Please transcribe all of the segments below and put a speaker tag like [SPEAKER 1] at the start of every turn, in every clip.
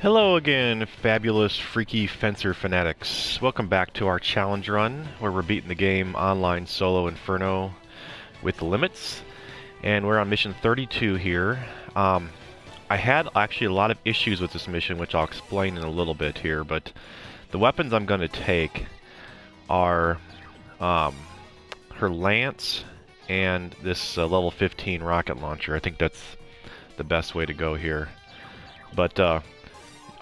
[SPEAKER 1] Hello again, fabulous freaky fencer fanatics. Welcome back to our challenge run, where we're beating the game online solo Inferno with the limits. And we're on mission 32 here. I had actually a lot of issues with this mission, which I'll explain in a little bit here, but the weapons I'm going to take are her lance and this level 15 rocket launcher. I think that's the best way to go here. But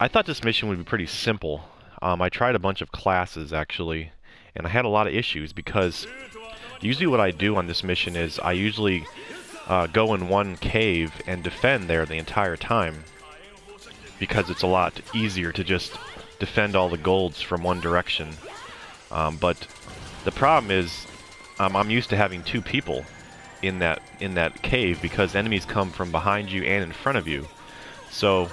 [SPEAKER 1] I thought this mission would be pretty simple. I tried a bunch of classes actually, and I had a lot of issues because usually what I do on this mission is I usually go in one cave and defend there the entire time, because it's a lot easier to just defend all the golds from one direction. But the problem is I'm used to having two people in that cave because enemies come from behind you and in front of you. So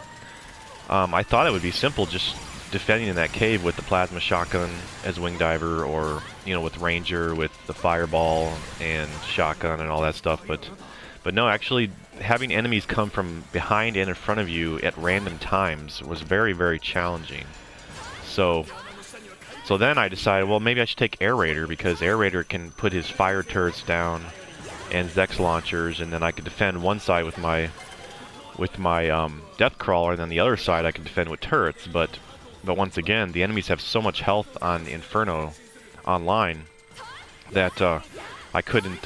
[SPEAKER 1] I thought it would be simple just defending in that cave with the plasma shotgun as wing diver, or with ranger with the fireball and shotgun and all that stuff. But no, actually having enemies come from behind and in front of you at random times was very, very challenging. So then I decided, well, maybe I should take Air Raider, because Air Raider can put his fire turrets down and Zex launchers, and then I could defend one side with my death crawler, and then the other side I can defend with turrets. But once again, the enemies have so much health on Inferno online that I couldn't.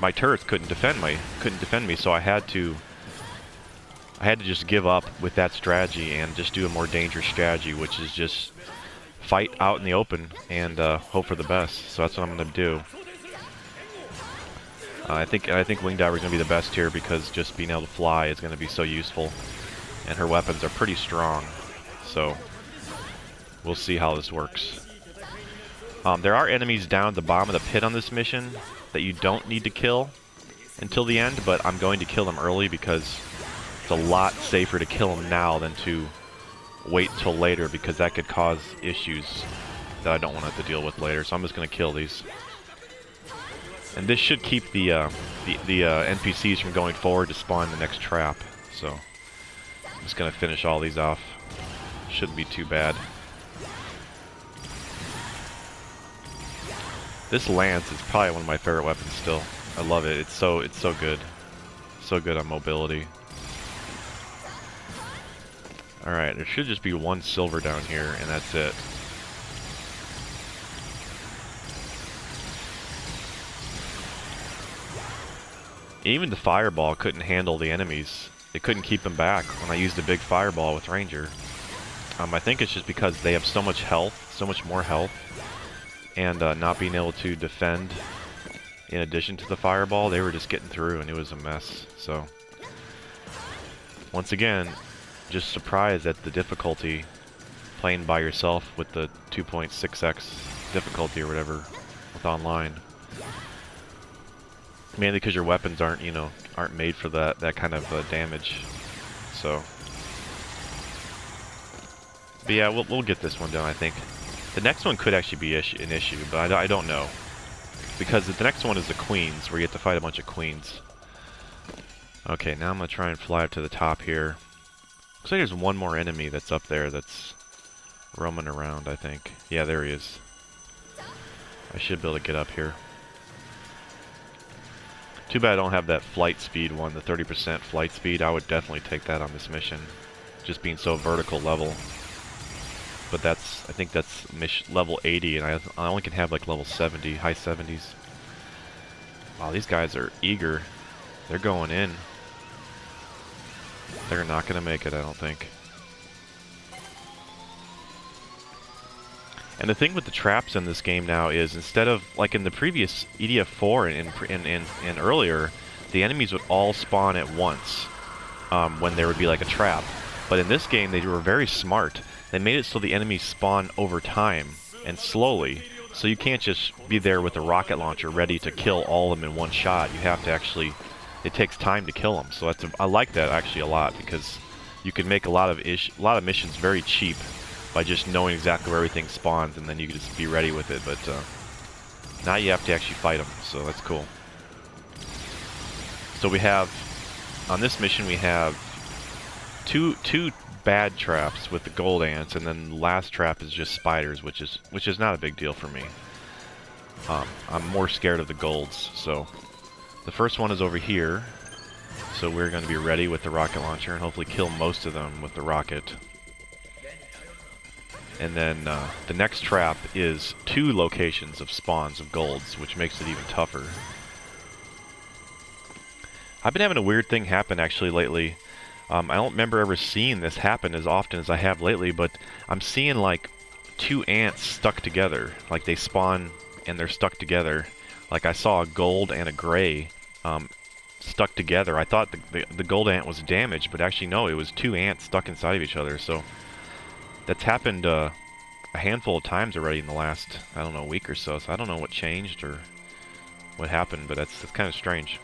[SPEAKER 1] My turrets couldn't defend me. So I had to just give up with that strategy and just do a more dangerous strategy, which is just fight out in the open and hope for the best. So that's what I'm going to do. I think wing diver is going to be the best here, because just being able to fly is going to be so useful, and her weapons are pretty strong. So we'll see how this works. There are enemies down at the bottom of the pit on this mission that you don't need to kill until the end, but I'm going to kill them early because it's a lot safer to kill them now than to wait till later, because that could cause issues that I don't want to have to deal with later. So I'm just going to kill these. And this should keep the NPCs from going forward to spawn the next trap. So I'm just going to finish all these off. Shouldn't be too bad. This lance is probably one of my favorite weapons still. I love it. It's so good. So good on mobility. Alright, there should just be one silver down here, and that's it. Even the fireball couldn't handle the enemies. It couldn't keep them back when I used the big fireball with Ranger. I think it's just because they have so much health, so much more health, and not being able to defend in addition to the fireball, they were just getting through, and it was a mess. So once again, just surprised at the difficulty playing by yourself with the 2.6x difficulty or whatever with online. Mainly because your weapons aren't made for that kind of damage. So, but yeah, we'll get this one done, I think. The next one could actually be an issue, but I don't know, because the next one is the queens, where you have to fight a bunch of queens. Okay, now I'm gonna try and fly up to the top here. Looks like there's one more enemy that's up there that's roaming around, I think. Yeah, there he is. I should be able to get up here. Too bad I don't have that flight speed one, the 30% flight speed. I would definitely take that on this mission, just being so vertical level. But I think that's level 80, and I only can have like level 70, high 70s. Wow, these guys are eager. They're going in. They're not going to make it, I don't think. And the thing with the traps in this game now is, instead of like in the previous EDF 4 and earlier, the enemies would all spawn at once when there would be like a trap. But in this game, they were very smart. They made it so the enemies spawn over time and slowly. So you can't just be there with a rocket launcher ready to kill all of them in one shot. You have to actually, it takes time to kill them. So I like that actually a lot, because you can make a lot of missions very cheap by just knowing exactly where everything spawns, and then you can just be ready with it. But now you have to actually fight them, so that's cool. So we have, on this mission we have two bad traps with the gold ants, and then the last trap is just spiders, which is not a big deal for me. I'm more scared of the golds. So the first one is over here. So we're going to be ready with the rocket launcher and hopefully kill most of them with the rocket. And then the next trap is 2 locations of spawns of golds, which makes it even tougher. I've been having a weird thing happen actually lately. I don't remember ever seeing this happen as often as I have lately, but I'm seeing like 2 ants stuck together. Like they spawn and they're stuck together. Like I saw a gold and a gray stuck together. I thought the gold ant was damaged, but actually no, it was 2 ants stuck inside of each other. So that's happened a handful of times already in the last, I don't know, week or so. So I don't know what changed or what happened, but that's kind of strange.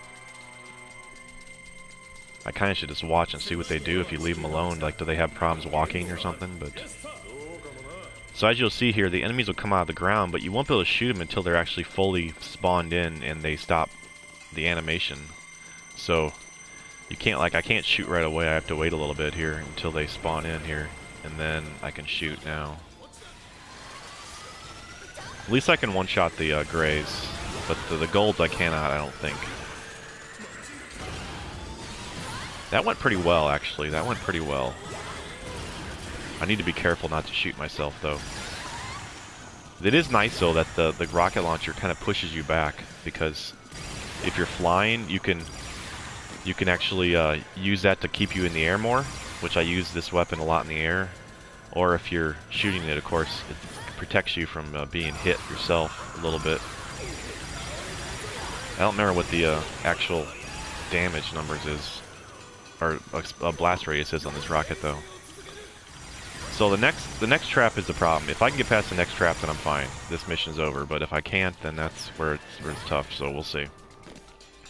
[SPEAKER 1] I kind of should just watch and see what they do if you leave them alone. Like, do they have problems walking or something? But so as you'll see here, the enemies will come out of the ground, but you won't be able to shoot them until they're actually fully spawned in and they stop the animation. So you can't, like, I can't shoot right away. I have to wait a little bit here until they spawn in here, and then I can shoot now. At least I can one-shot the grays, but the golds I cannot, I don't think. That went pretty well, actually. That went pretty well. I need to be careful not to shoot myself, though. It is nice, though, that the rocket launcher kind of pushes you back, because if you're flying, you can actually use that to keep you in the air more, which I use this weapon a lot in the air. Or if you're shooting it, of course, it protects you from being hit yourself a little bit. I don't remember what the actual damage numbers is, or blast radius is on this rocket, though. So the next trap is the problem. If I can get past the next trap, then I'm fine. This mission's over. But if I can't, then that's where it's tough. So we'll see.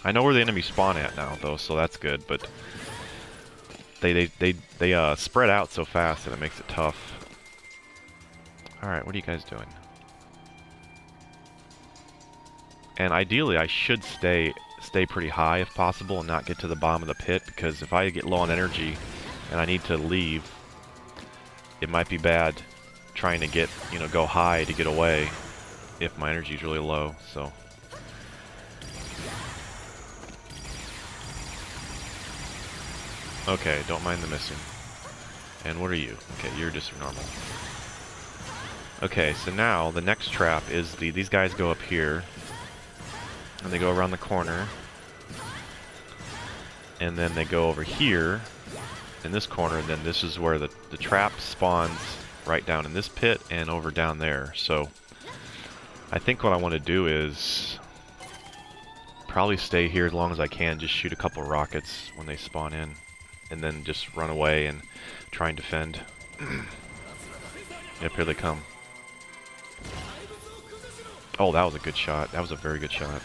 [SPEAKER 1] I know where the enemies spawn at now, though, so that's good. But they spread out so fast that it makes it tough. All right, what are you guys doing? And ideally, I should stay pretty high if possible and not get to the bottom of the pit, because if I get low on energy and I need to leave, it might be bad trying to get, go high to get away if my energy is really low. So okay, don't mind the missing. And what are you? Okay, you're just normal. Okay, so now the next trap is these guys go up here and they go around the corner, and then they go over here in this corner, and then this is where the trap spawns, right down in this pit and over down there. So I think what I want to do is probably stay here as long as I can, just shoot a couple rockets when they spawn in, and then just run away and try and defend. Yep, here they come. Oh, that was a good shot. That was a very good shot.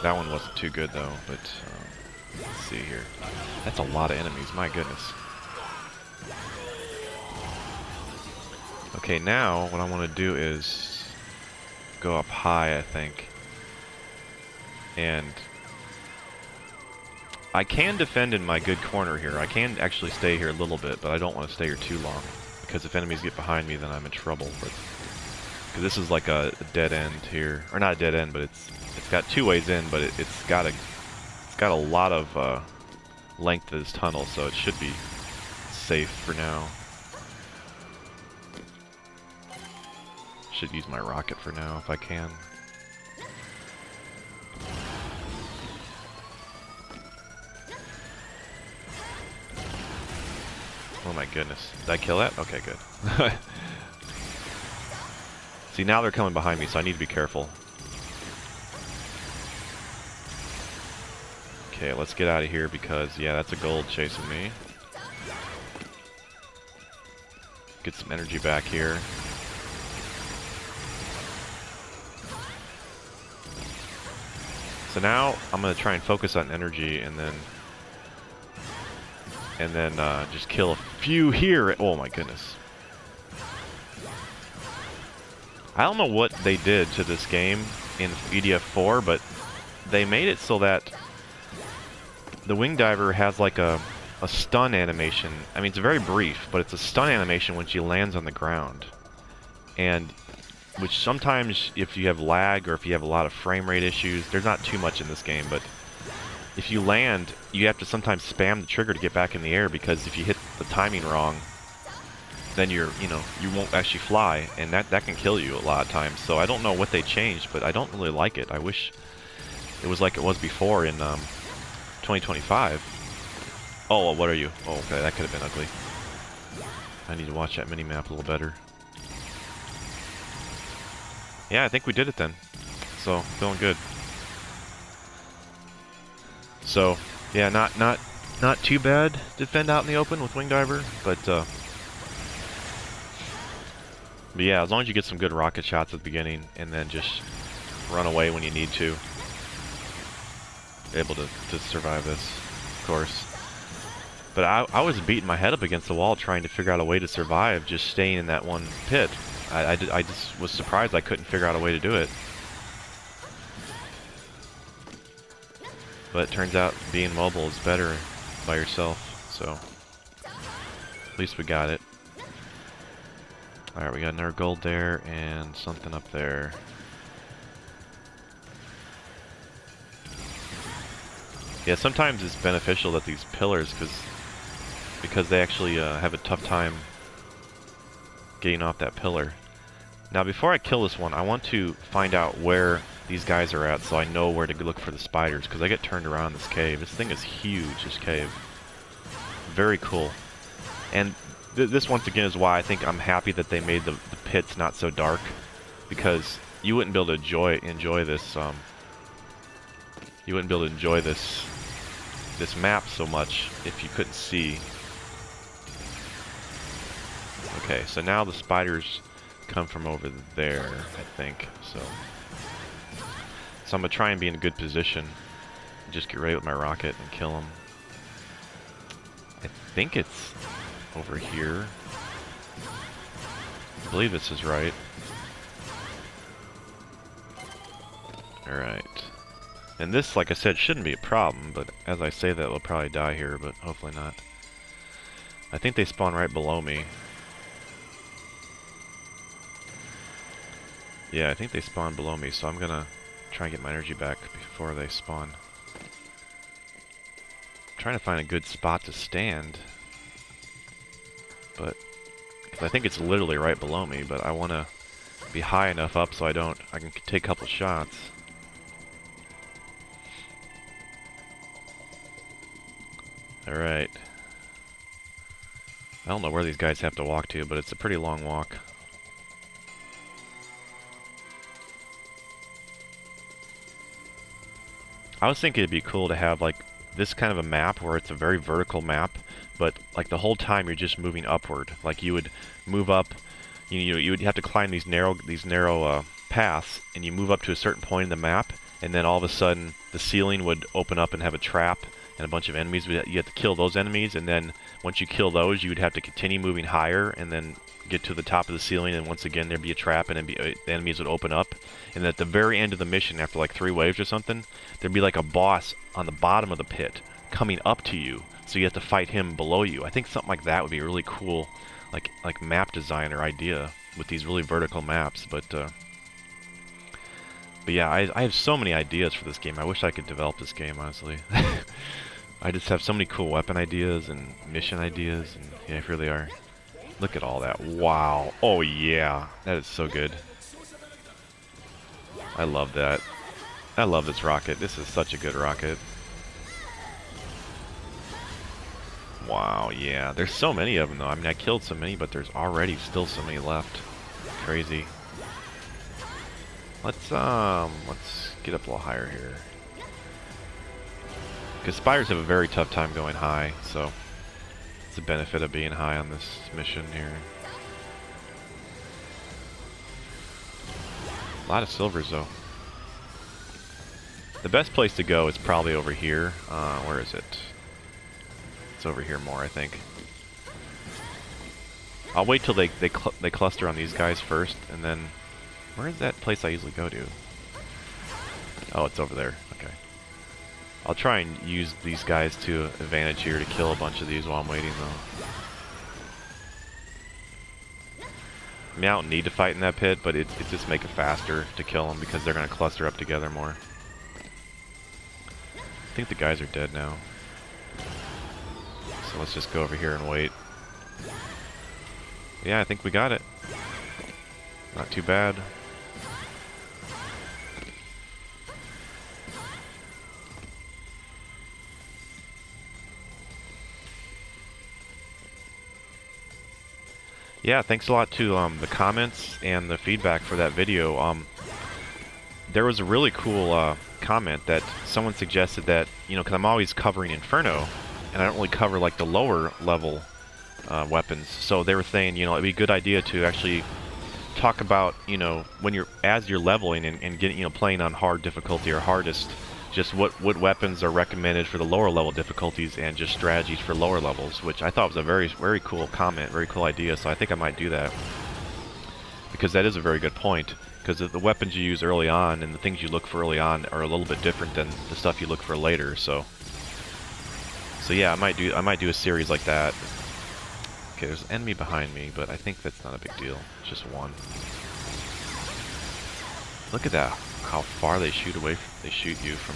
[SPEAKER 1] That one wasn't too good, though, but let's see here. That's a lot of enemies, my goodness. Okay, now what I want to do is go up high, I think. And I can defend in my good corner here. I can actually stay here a little bit, but I don't want to stay here too long, because if enemies get behind me, then I'm in trouble. But because this is like a dead end here, or not a dead end, but it's got 2 ways in, but it's got a lot of length to this tunnel, so it should be safe for now. Should use my rocket for now if I can. Oh my goodness. Did I kill that? Okay, good. See, now they're coming behind me, so I need to be careful. Okay, let's get out of here because, yeah, that's a gold chasing me. Get some energy back here. So now I'm going to try and focus on energy and then just kill a few here. Oh my goodness. I don't know what they did to this game in EDF 4, but they made it so that the wing diver has like a a stun animation. I mean, it's very brief, but it's a stun animation when she lands on the ground. And which sometimes, if you have lag or if you have a lot of frame rate issues, there's not too much in this game, but if you land, you have to sometimes spam the trigger to get back in the air, because if you hit the timing wrong, then you won't actually fly, and that can kill you a lot of times. So I don't know what they changed, but I don't really like it. I wish it was like it was before in 2025. Oh, well, what are you? Oh, okay, that could have been ugly. I need to watch that mini-map a little better. Yeah, I think we did it then. So, feeling good. So, yeah, not too bad to defend out in the open with Wing Diver, but yeah, as long as you get some good rocket shots at the beginning and then just run away when you need to, able to survive this, of course. But I was beating my head up against the wall trying to figure out a way to survive, just staying in that one pit. I just was surprised I couldn't figure out a way to do it. But it turns out being mobile is better by yourself, so at least we got it. Alright, we got another gold there and something up there. Yeah, sometimes it's beneficial that these pillars, because they actually have a tough time getting off that pillar. Now, before I kill this one, I want to find out where these guys are at so I know where to look for the spiders, because I get turned around this cave. This thing is huge, this cave. Very cool. And this once again is why I think I'm happy that they made the pits not so dark, because you wouldn't be able to enjoy this this map so much if you couldn't see. Okay, so now the spiders come from over there, I think. So I'm gonna try and be in a good position. Just get ready with my rocket and kill them. I think it's over here. I believe this is right. Alright. And this, like I said, shouldn't be a problem, but as I say that, we'll probably die here, but hopefully not. I think they spawn right below me. Yeah, I think they spawn below me, so I'm gonna try and get my energy back before they spawn. I'm trying to find a good spot to stand, but I think it's literally right below me, but I want to be high enough up so I can take a couple shots. Alright. I don't know where these guys have to walk to, but it's a pretty long walk. I was thinking it'd be cool to have like this kind of a map where it's a very vertical map, but like the whole time you're just moving upward. Like you would move up, you would have to climb these narrow paths, and you move up to a certain point in the map, and then all of a sudden the ceiling would open up and have a trap and a bunch of enemies. You have to kill those enemies, and then once you kill those, you would have to continue moving higher and then get to the top of the ceiling, and once again there'd be a trap, and the enemies would open up. And at the very end of the mission, after like 3 waves or something, there'd be like a boss on the bottom of the pit coming up to you, so you have to fight him below you. I think something like that would be a really cool like map design or idea with these really vertical maps. But yeah, I have so many ideas for this game. I wish I could develop this game, honestly. I just have so many cool weapon ideas and mission ideas, and yeah, here they are. Look at all that. Wow. Oh yeah, that is so good. I love that. I love this rocket. This is such a good rocket. Wow, yeah. There's so many of them though. I mean, I killed so many, but there's already still so many left. Crazy. Let's get up a little higher here. Because spiders have a very tough time going high, so it's a benefit of being high on this mission here. A lot of silvers though. The best place to go is probably over here. Where is it? It's over here more, I think. I'll wait till they cluster on these guys first, and then where is that place I usually go to? Oh, it's over there. Okay. I'll try and use these guys to advantage here to kill a bunch of these while I'm waiting, though. I mean, I don't need to fight in that pit, but it just make it faster to kill them because they're going to cluster up together more. I think the guys are dead now. So let's just go over here and wait. Yeah, I think we got it. Not too bad. Yeah, thanks a lot to the comments and the feedback for that video. There was a really cool comment that someone suggested that, you know, because I'm always covering Inferno, and I don't really cover like the lower level weapons. So they were saying, you know, it'd be a good idea to actually talk about, you know, when as you're leveling and getting, you know, playing on hard difficulty or hardest, just what weapons are recommended for the lower level difficulties and just strategies for lower levels, which I thought was a very cool comment, very cool idea. So I think I might do that because that is a very good point. Because the weapons you use early on and the things you look for early on are a little bit different than the stuff you look for later. So yeah, I might do a series like that. Okay, there's an enemy behind me, but I think that's not a big deal. It's just one. Look at that. How far they shoot away. They shoot you from.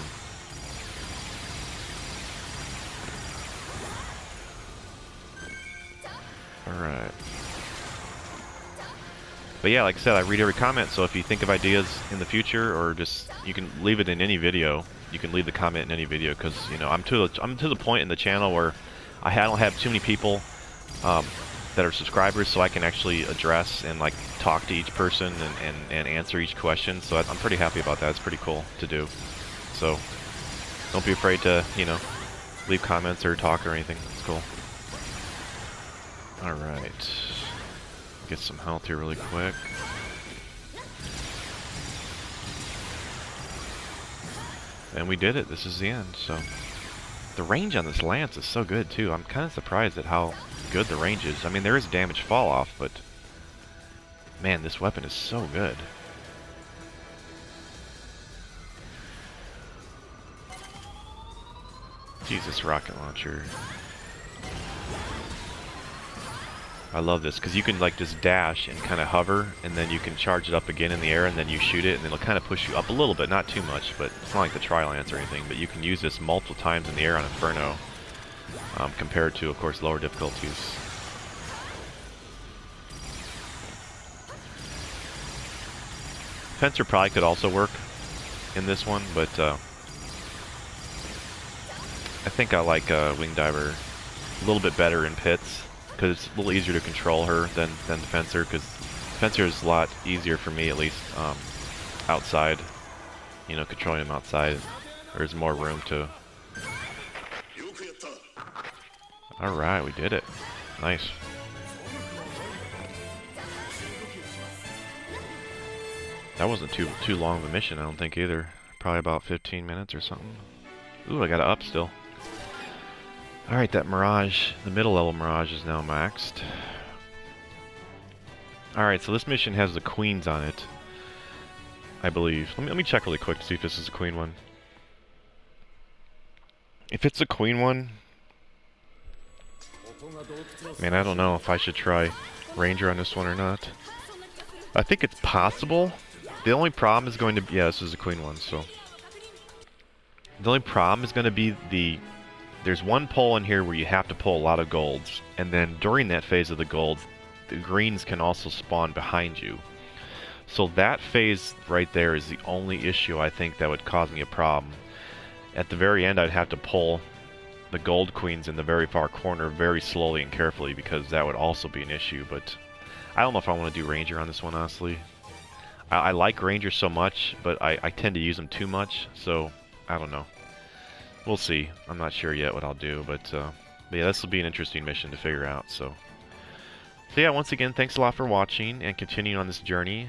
[SPEAKER 1] All right. But yeah, like I said, I read every comment. So if you think of ideas in the future, or just you can leave it in any video. You can leave the comment in any video because, you know, I'm to the point in the channel where I don't have too many people that are subscribers, so I can actually address and like talk to each person and answer each question. So I'm pretty happy about that. It's pretty cool to do. So don't be afraid to, you know, leave comments or talk or anything. It's cool. All right, get some health here really quick. And we did it. This is the end. So the range on this lance is so good too. I'm kind of surprised at how good the range is. I mean, there is damage fall off, but man, this weapon is so good. Jesus, rocket launcher. I love this because you can like just dash and kind of hover, and then you can charge it up again in the air, and then you shoot it, and it'll kind of push you up a little bit, not too much, but it's not like the Tri-Lance or anything. But you can use this multiple times in the air on Inferno, compared to, of course, lower difficulties. Fencer probably could also work in this one, but I think I like Wing Diver a little bit better in pits, because it's a little easier to control her than the Fencer, because Fencer is a lot easier for me, at least, outside. You know, controlling him outside, there's more room to... Alright, we did it. Nice. That wasn't too long of a mission, I don't think, either. Probably about 15 minutes or something. Ooh, I got it up still. Alright, that Mirage, the middle level Mirage is now maxed. Alright, so this mission has the Queens on it, I believe. Let me check really quick to see if this is a Queen one. If it's a Queen one... Man, I don't know if I should try Ranger on this one or not. I think it's possible. The only problem is going to be... Yeah, this is a Queen one, so... The only problem is going to be the... There's one pull in here where you have to pull a lot of golds, and then during that phase of the golds, the greens can also spawn behind you. So that phase right there is the only issue I think that would cause me a problem. At the very end, I'd have to pull the gold queens in the very far corner very slowly and carefully, because that would also be an issue, but I don't know if I want to do Ranger on this one, honestly. I like Ranger so much, but I tend to use them too much, so I don't know. We'll see. I'm not sure yet what I'll do, but yeah, this will be an interesting mission to figure out. So yeah, once again, thanks a lot for watching and continuing on this journey.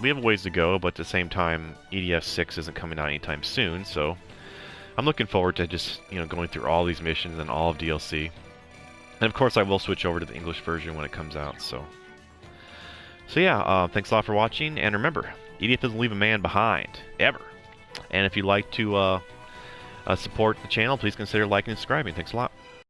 [SPEAKER 1] We have a ways to go, but at the same time, EDF 6 isn't coming out anytime soon, so I'm looking forward to just, you know, going through all these missions and all of DLC. And of course, I will switch over to the English version when it comes out. So yeah, thanks a lot for watching, and remember, EDF doesn't leave a man behind, ever. And if you'd like to support the channel, please consider liking and subscribing. Thanks a lot.